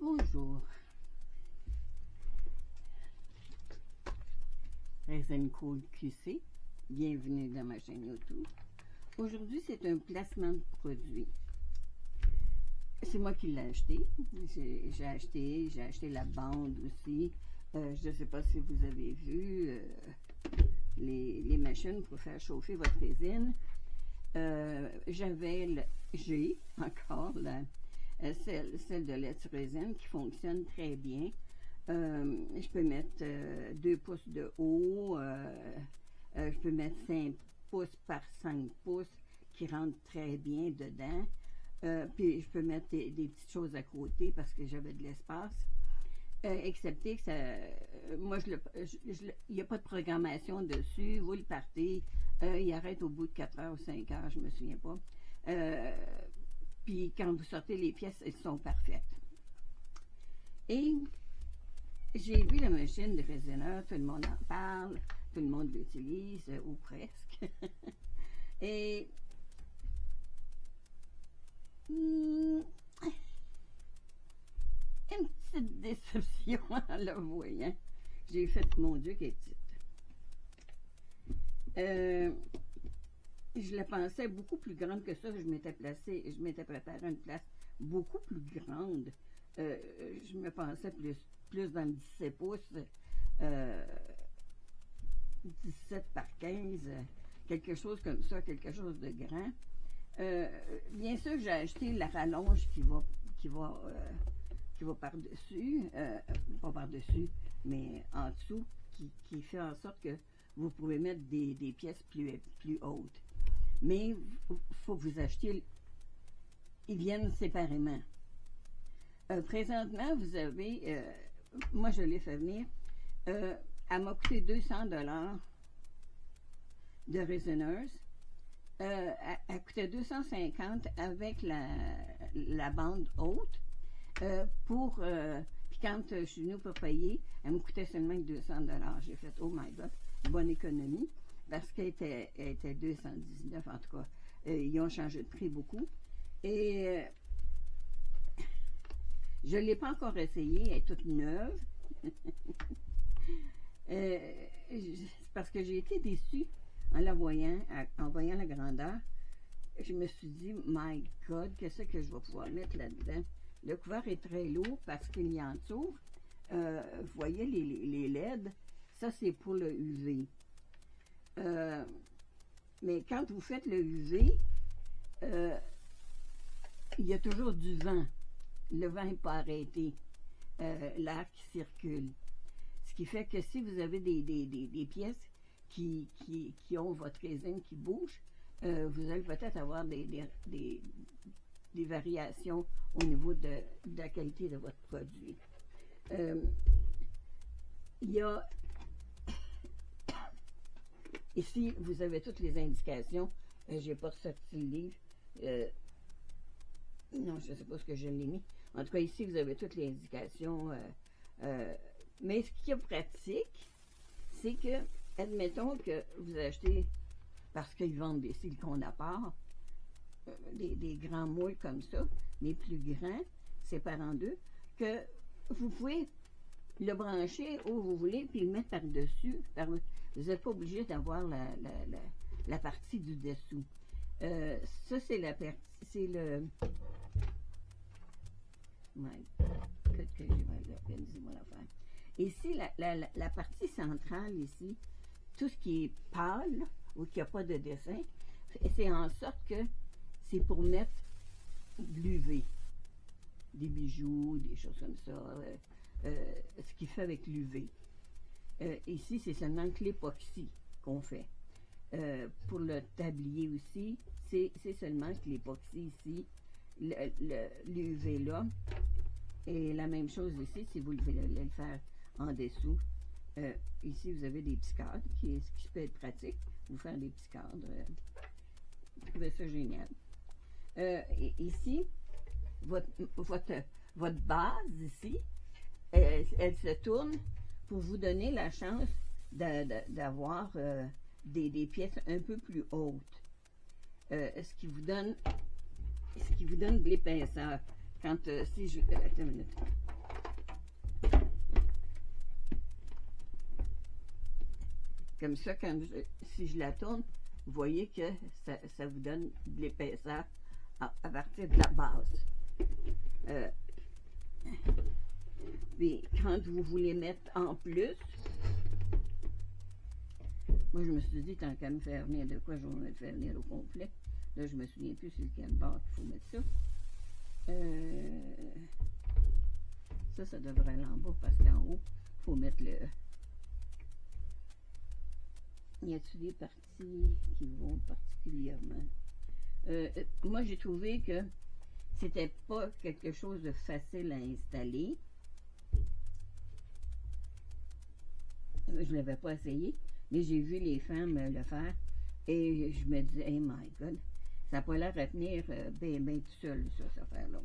Bonjour. Resincool QC, bienvenue dans ma chaîne YouTube. Aujourd'hui, c'est un placement de produit. C'est moi qui l'ai acheté. J'ai acheté la bande aussi. Je ne sais pas si vous avez vu les machines pour faire chauffer votre résine. J'ai encore celle de Let's-Resin qui fonctionne très bien. Je peux mettre 2 pouces de haut, je peux mettre 5 pouces par 5 pouces qui rentrent très bien dedans. Puis je peux mettre des petites choses à côté parce que j'avais de l'espace. Excepté que ça, moi, il n'y a pas de programmation dessus. Vous le partez, il arrête au bout de 4 heures ou 5 heures, je ne me souviens pas. Puis quand vous sortez les pièces, elles sont parfaites. Et j'ai vu la machine de résineur, tout le monde en parle, tout le monde l'utilise, ou presque. Et une petite déception en la voyant. J'ai fait, mon Dieu, qu'elle est petite. Je la pensais beaucoup plus grande que ça. Je m'étais préparé une place beaucoup plus grande. Je me pensais plus dans le 17 pouces, 17 par 15, quelque chose comme ça, quelque chose de grand. Bien sûr, j'ai acheté la rallonge qui va par-dessus, pas par-dessus, mais en dessous, qui fait en sorte que vous pouvez mettre des pièces plus hautes. Mais il faut que vous achetiez, ils viennent séparément. Présentement, vous avez, moi je l'ai fait venir, elle m'a coûté 200$ de résineuse. Elle coûtait 250 avec la bande haute. Puis quand je suis venue pour payer, elle me coûtait seulement 200$. J'ai fait, oh my god, bonne économie, parce qu'elle était 219 en tout cas. Ils ont changé de prix beaucoup. Et je ne l'ai pas encore essayée, elle est toute neuve. Parce que j'ai été déçue en la voyant, en voyant la grandeur. Je me suis dit, my God, qu'est-ce que je vais pouvoir mettre là-dedans? Le couvert est très lourd parce qu'il y entoure. Vous voyez les LED, ça c'est pour le UV. Mais quand vous faites le UV, il y a toujours du vent. Le vent n'est pas arrêté. L'air qui circule. Ce qui fait que si vous avez des pièces qui ont votre résine qui bouge, vous allez peut-être avoir des variations au niveau de la qualité de votre produit. Il y a ici, vous avez toutes les indications. J'ai pas sorti le livre. Non, je ne sais pas ce que je l'ai mis. En tout cas, ici, vous avez toutes les indications. Mais ce qui est pratique, c'est que, admettons que vous achetez, parce qu'ils vendent des silicones à part, des grands moules comme ça, mais plus grands, séparés en deux, que vous pouvez le brancher où vous voulez, puis le mettre par-dessus. Vous n'êtes pas obligé d'avoir la partie du dessous. Ça, c'est la partie, c'est le... Ouais, peut-être que je vais organiser mon affaire. Ici, la partie centrale, ici, tout ce qui est pâle, ou qui n'a pas de dessin, c'est en sorte que c'est pour mettre de l'UV. Des bijoux, des choses comme ça. Ce qu'il fait avec l'UV. Ici, c'est seulement que l'époxy qu'on fait. Pour le tablier aussi, c'est seulement que l'époxy ici, l'UV là. Et la même chose ici, si vous voulez le faire en dessous. Ici, vous avez des petits cadres, ce qui peut être pratique. Vous faire des petits cadres. Je trouvais ça génial. Ici, votre base ici, elle se tourne pour vous donner la chance d'avoir des pièces un peu plus hautes. Ce qui vous donne de l'épaisseur. Quand si je... attends une minute. Comme ça, si je la tourne, vous voyez que ça vous donne de l'épaisseur à partir de la base. Puis quand vous voulez mettre en plus, moi je me suis dit, tant qu'à me faire venir de quoi, je vais me le faire venir au complet. Là, je me souviens plus sur quel bord qu'il faut mettre ça. Ça devrait aller en bas parce qu'en haut, il faut mettre le... Y a-t-il des parties qui vont particulièrement? Moi, j'ai trouvé que c'était pas quelque chose de facile à installer. Je ne l'avais pas essayé, mais j'ai vu les femmes le faire et je me disais, hey my God, ça n'a pas l'air à tenir bien tout seul, ça, cette affaire-là.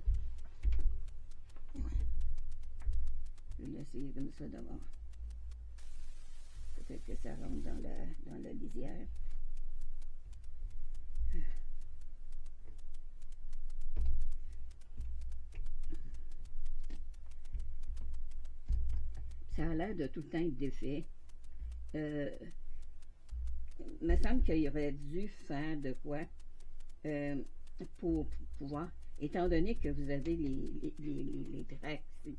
Ouais. Je vais l'essayer comme ça d'abord. Peut-être que ça rentre dans la lisière. Ça a l'air de tout le temps être défait. Il me semble qu'il aurait dû faire de quoi pour pouvoir, étant donné que vous avez les tracts ici,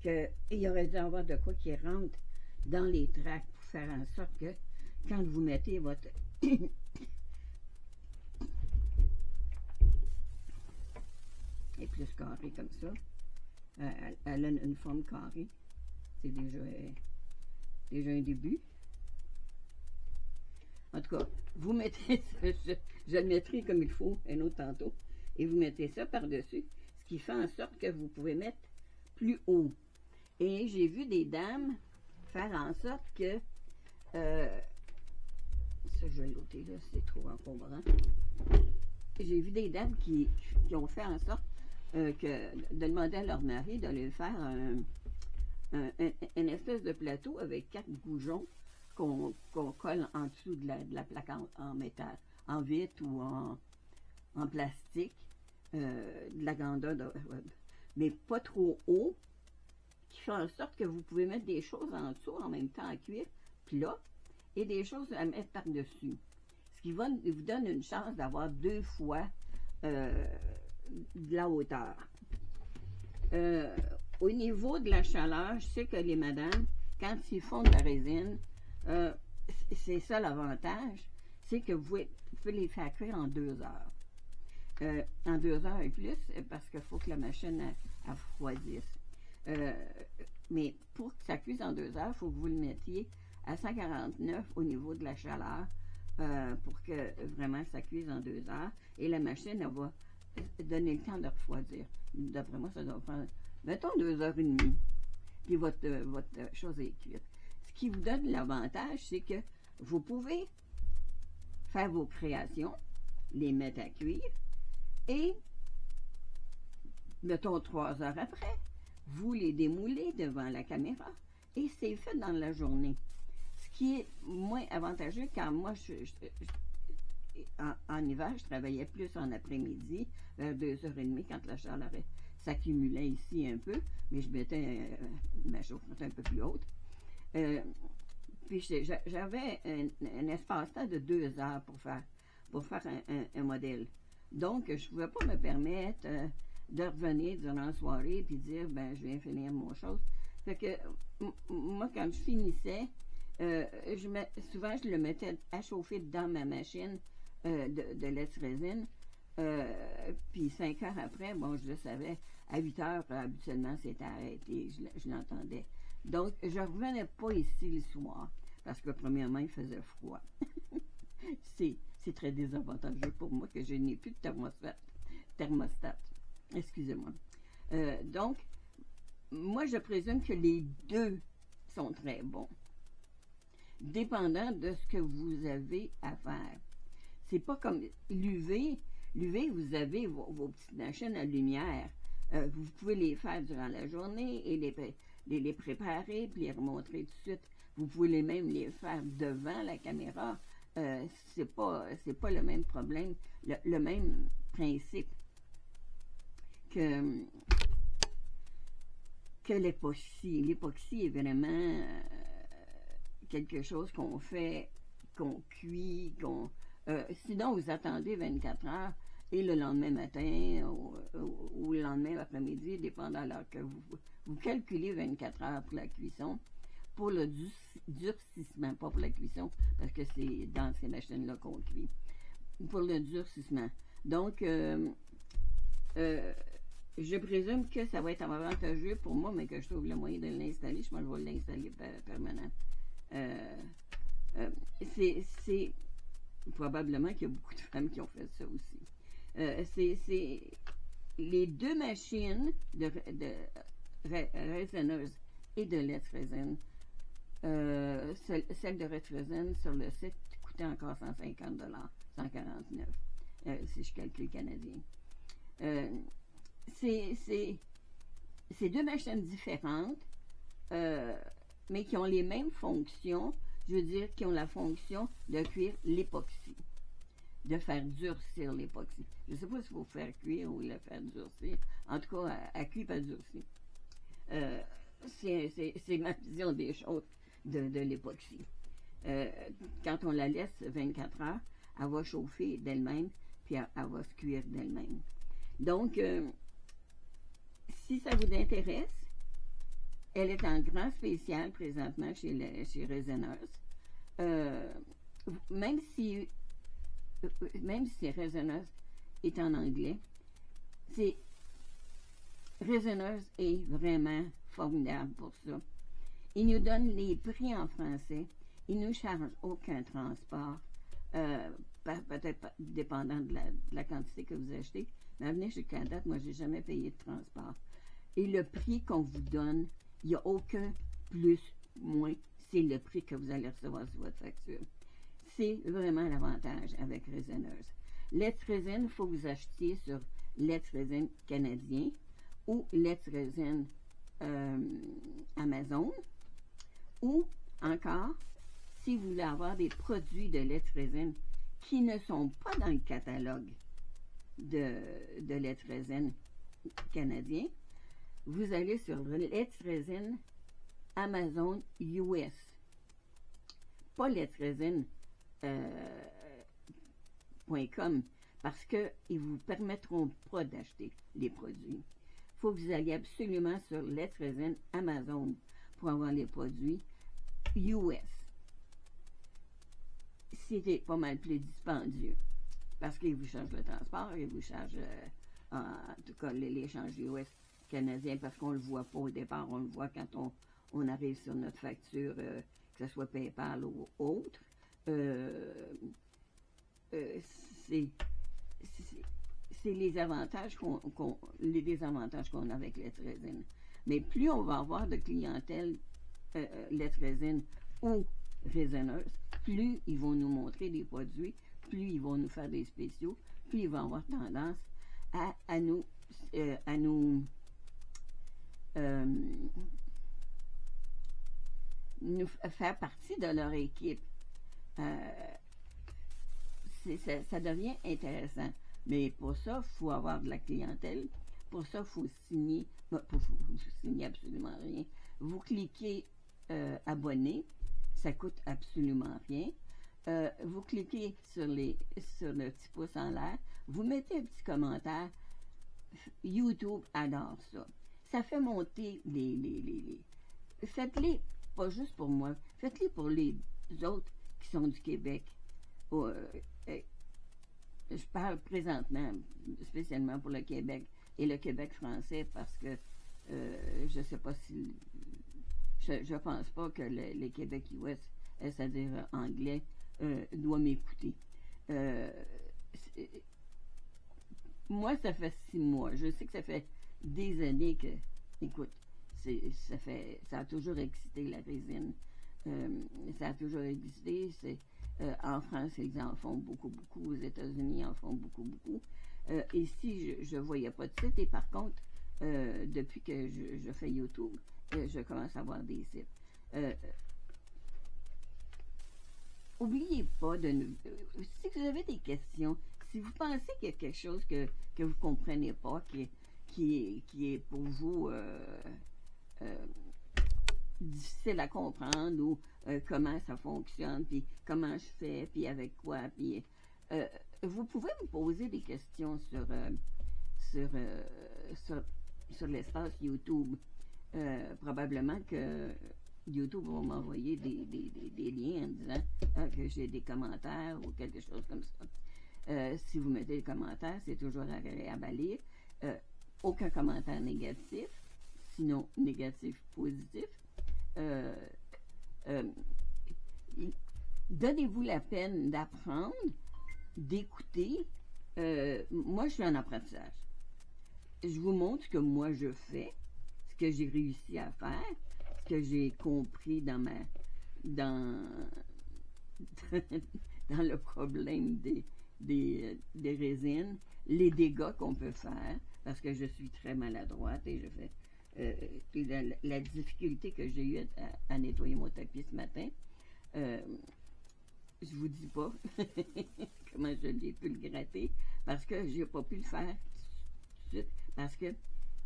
qu'il aurait dû avoir de quoi qui rentre dans les tracts pour faire en sorte que quand vous mettez votre est plus carré comme ça, elle a une forme carrée. C'est déjà un début. En tout cas, vous mettez, je le mettrai comme il faut un autre tantôt, et vous mettez ça par-dessus, ce qui fait en sorte que vous pouvez mettre plus haut. Et j'ai vu des dames faire en sorte que, ça je vais l'ôter là, c'est trop encombrant. J'ai vu des dames qui ont fait en sorte de demander à leur mari de leur faire une espèce de plateau avec 4 goujons qu'on colle en dessous de la plaque en métal, en vitre ou en plastique, de la grandeur de web. Mais pas trop haut, qui fait en sorte que vous pouvez mettre des choses en dessous en même temps en cuir plat et des choses à mettre par-dessus. Ce qui vous donne une chance d'avoir 2 fois de la hauteur. Au niveau de la chaleur, je sais que les madames, quand ils font de la résine, c'est ça l'avantage, c'est que vous pouvez les faire cuire en 2 heures. En 2 heures et plus, parce qu'il faut que la machine refroidisse. Mais pour que ça cuise en 2 heures, il faut que vous le mettiez à 149 au niveau de la chaleur pour que vraiment ça cuise en 2 heures. Et la machine, elle va donner le temps de refroidir. D'après moi, ça doit prendre, mettons, 2 heures et demie. Puis votre chose est cuite. Ce qui vous donne l'avantage, c'est que vous pouvez faire vos créations, les mettre à cuire, et, mettons, 3 heures après, vous les démoulez devant la caméra, et c'est fait dans la journée. Ce qui est moins avantageux, quand moi, en hiver, je travaillais plus en après-midi, vers 2h30, quand la chaleur s'accumulait ici un peu, mais je mettais ma chauffante un peu plus haute. Puis j'avais un espace-temps de 2 heures pour faire un modèle. Donc, je ne pouvais pas me permettre de revenir durant la soirée et dire, ben, je viens finir mon chose. Fait que, moi, quand je finissais, souvent, je le mettais à chauffer dans ma machine de lait-résine. Puis 5 heures après, bon, je le savais, à 8 heures, habituellement, c'était arrêté, je l'entendais. Donc, je ne revenais pas ici le soir, parce que premièrement, il faisait froid. C'est très désavantageux pour moi que je n'ai plus de thermostat. Excusez-moi. Donc, moi, je présume que les deux sont très bons, dépendant de ce que vous avez à faire. C'est pas comme l'UV. L'UV, vous avez vos petites machines à lumière. Vous pouvez les faire durant la journée et les préparer puis les remontrer tout de suite. Vous pouvez même les faire devant la caméra. C'est pas le même problème, le même principe que l'époxy. L'époxy est vraiment quelque chose qu'on fait, qu'on cuit, sinon, vous attendez 24 heures et le lendemain matin ou le lendemain après-midi, dépendant de l'heure que vous calculez 24 heures pour la cuisson. Pour le durcissement, pas pour la cuisson, parce que c'est dans ces machines-là qu'on cuit. Pour le durcissement. Donc, je présume que ça va être avantageux pour moi, mais que je trouve le moyen de l'installer. Je vais l'installer permanent. C'est probablement qu'il y a beaucoup de femmes qui ont fait ça aussi. C'est les deux machines de raisonneuses et de lettres résine. Celle de Red Resin sur le site coûtait encore 150 $, 149 si je calcule canadien. C'est deux machines différentes, mais qui ont les mêmes fonctions, je veux dire, qui ont la fonction de cuire l'époxy, de faire durcir l'époxy. Je ne sais pas s'il faut faire cuire ou le faire durcir. En tout cas, à cuire pas durcir. C'est ma vision des choses de l'époxy. Quand on la laisse 24 heures, elle va chauffer d'elle-même, puis elle va se cuire d'elle-même. Donc, si ça vous intéresse, elle est en grand spécial présentement chez Raisonneuse. Même si Raisonneuse est en anglais, Raisonneuse est vraiment formidable pour ça. Il nous donne les prix en français. Il ne nous charge aucun transport, peut-être dépendant de la quantité que vous achetez. Mais venez chez Canada, moi, je n'ai jamais payé de transport. Et le prix qu'on vous donne, il n'y a aucun plus, moins. C'est le prix que vous allez recevoir sur votre facture. C'est vraiment l'avantage avec Raisonneuse. Let's Resin, il faut que vous achetiez sur Let's Resin canadien ou Let's Resin Amazon. Ou encore, si vous voulez avoir des produits de Let's Resin qui ne sont pas dans le catalogue de Let's Resin canadien, vous allez sur Let's Resin Amazon US. Pas Let's Resin .com parce qu'ils ne vous permettront pas d'acheter les produits. Il faut que vous alliez absolument sur Let's Resin Amazon pour avoir les produits US. C'était pas mal plus dispendieux parce qu'ils vous chargent le transport, ils vous chargent en tout cas l'échange US canadien parce qu'on ne le voit pas au départ, on le voit quand on arrive sur notre facture, que ce soit PayPal ou autre. C'est les avantages les désavantages qu'on a avec Let's Resin. Mais plus on va avoir de clientèle Let's Resin ou Raisonneuse, plus ils vont nous montrer des produits, plus ils vont nous faire des spéciaux, plus ils vont avoir tendance à nous faire partie de leur équipe. Ça devient intéressant. Mais pour ça, il faut avoir de la clientèle. Pour ça, il faut signer. Vous signez absolument rien. Vous cliquez abonner. Ça coûte absolument rien. Vous cliquez sur le petit pouce en l'air. Vous mettez un petit commentaire. YouTube adore ça. Ça fait monter les. Faites-les, pas juste pour moi. Faites-les pour les autres qui sont du Québec. Je parle présentement, spécialement pour le Québec et le Québec français, parce que je ne sais pas si... Je pense pas que le Québec US, c'est-à-dire anglais, doit m'écouter. Moi, ça fait 6 mois. Je sais que ça fait des années que... Écoute, ça a toujours excité la résine. Ça a toujours existé. En France, ils en font beaucoup. Aux États-Unis, ils en font beaucoup. Ici, je ne voyais pas de site. Et par contre, depuis que je fais YouTube, je commence à voir des sites. Oubliez pas de nous... si vous avez des questions, si vous pensez qu'il y a quelque chose que vous ne comprenez pas, qui est pour vous difficile à comprendre ou comment ça fonctionne, puis comment je fais, puis avec quoi, puis vous pouvez me poser des questions sur, euh, sur, sur l'espace YouTube. Probablement que YouTube va m'envoyer des liens en disant que j'ai des commentaires ou quelque chose comme ça. Si vous mettez des commentaires, c'est toujours agréable à lire. Aucun commentaire négatif, sinon négatif, positif. Donnez-vous la peine d'apprendre, d'écouter. Moi, je suis en apprentissage. Je vous montre ce que moi je fais, ce que j'ai réussi à faire, ce que j'ai compris dans dans le problème des résines, les dégâts qu'on peut faire, parce que je suis très maladroite et je fais la difficulté que j'ai eue à nettoyer mon tapis ce matin. Je vous dis pas comment je l'ai pu le gratter, parce que j'ai pas pu le faire tout de suite, parce que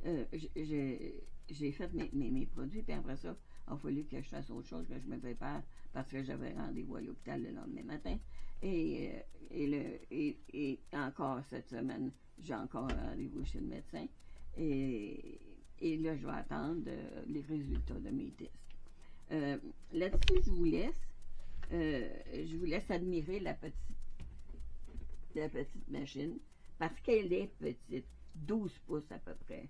j'ai fait mes produits, puis après ça, il a fallu que je fasse autre chose, que je me prépare, parce que j'avais rendez-vous à l'hôpital le lendemain matin. Et encore cette semaine, j'ai encore un rendez-vous chez le médecin. Et là, je vais attendre les résultats de mes tests. Là-dessus, je vous laisse admirer la petite machine, parce qu'elle est petite, 12 pouces à peu près.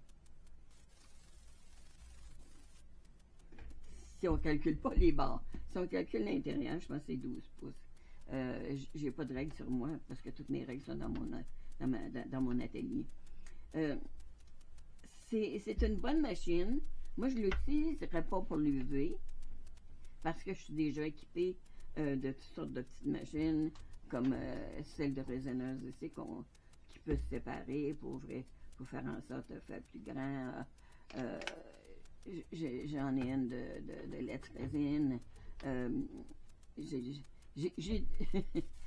Si on ne calcule pas les barres, si on calcule l'intérieur, je pense que c'est 12 pouces. J'ai pas de règles sur moi, parce que toutes mes règles sont dans mon atelier. C'est une bonne machine. Moi, je ne l'utiliserai pas pour l'UV, parce que je suis déjà équipée de toutes sortes de petites machines, comme celle de résineuse ici, qui peut se séparer pour faire en sorte de faire plus grand. J'en ai une de lettres résine.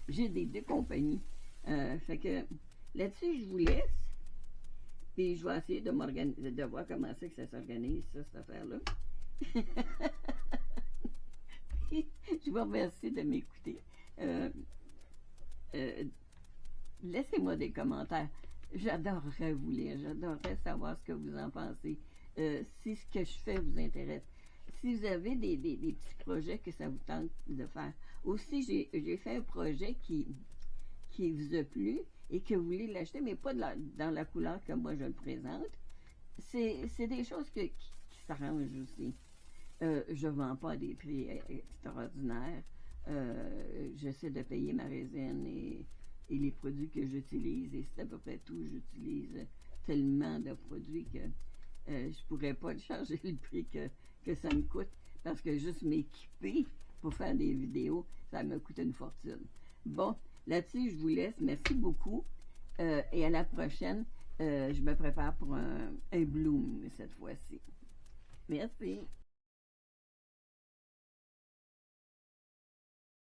J'ai des deux compagnies. Fait que là-dessus, je vous laisse. Puis je vais essayer de voir comment c'est que ça s'organise, cette affaire-là. Je vous remercie de m'écouter. Laissez-moi des commentaires. J'adorerais vous lire. J'adorerais savoir ce que vous en pensez. Si ce que je fais vous intéresse. Si vous avez des petits projets que ça vous tente de faire. Aussi, j'ai fait un projet qui vous a plu et que vous voulez l'acheter, mais pas dans la couleur que moi je le présente. C'est des choses qui s'arrangent aussi. Je ne vends pas à des prix extraordinaires. J'essaie de payer ma résine et les produits que j'utilise, et c'est à peu près tout. J'utilise tellement de produits que je ne pourrais pas changer le prix que ça me coûte, parce que juste m'équiper pour faire des vidéos, ça me coûte une fortune. Bon, là-dessus, je vous laisse. Merci beaucoup. Et à la prochaine, je me prépare pour un bloom cette fois-ci. Merci.